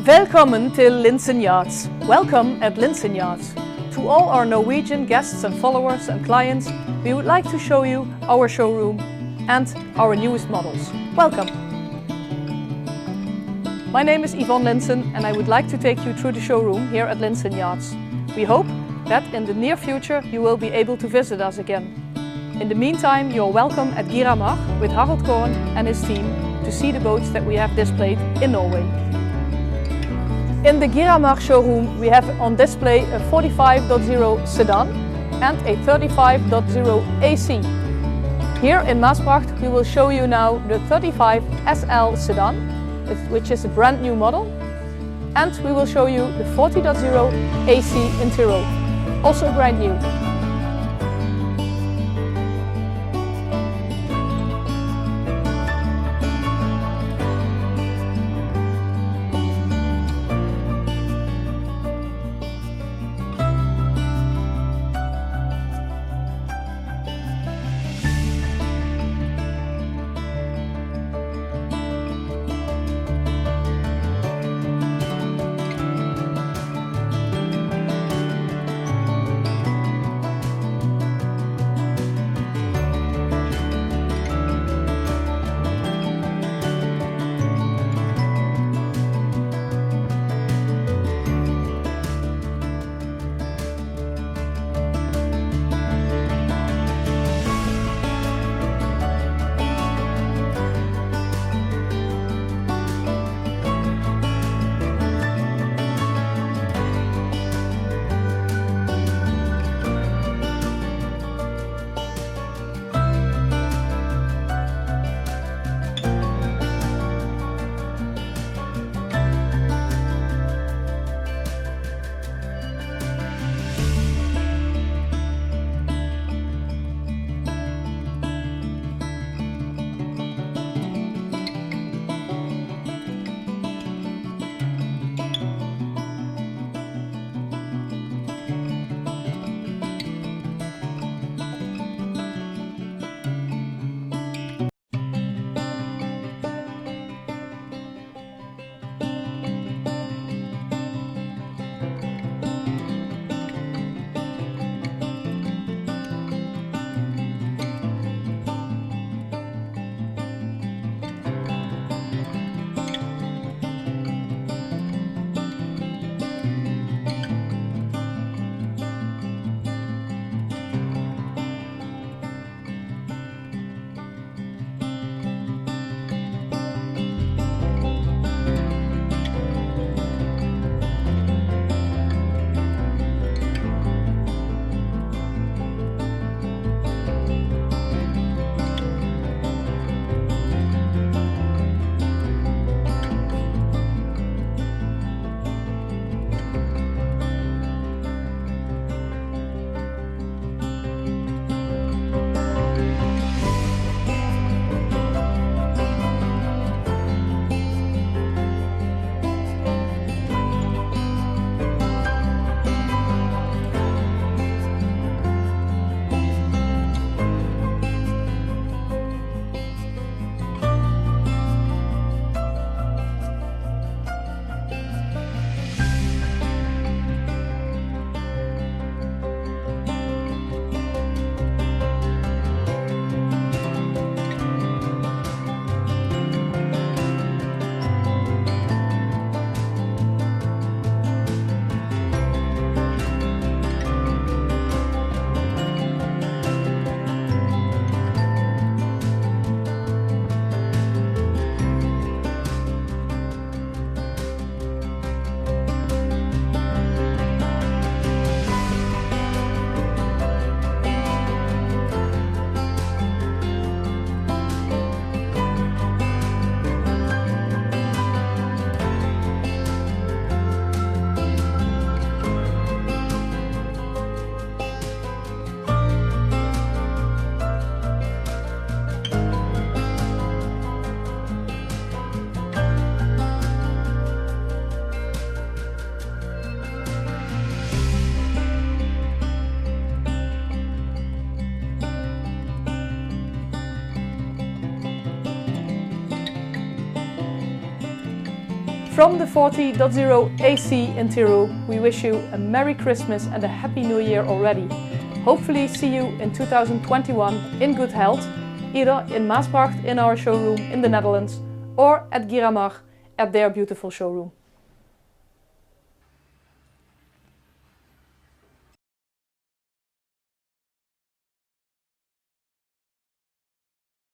Welcome to Linssen Yachts. Welcome at Linssen Yachts. To all our Norwegian guests and followers and clients, we would like to show you our showroom and our newest models. Welcome! My name is Yvonne Linssen and I would like to take you through the showroom here at Linssen Yachts. We hope that in the near future you will be able to visit us again. In the meantime, you are welcome at Giramar with Harold Korn and his team to see the boats that we have displayed in Norway. In the Giramar showroom we have on display a 45.0 Sedan and a 35.0 AC. Here in Maasbracht we will show you now the 35 SL Sedan, which is a brand new model, and we will show you the 40.0 AC Intero, also brand new. From the 40.0 AC Intero, we wish you a Merry Christmas and a Happy New Year already. Hopefully see you in 2021 in good health, either in Maasbracht in our showroom in the Netherlands or at Giramar at their beautiful showroom.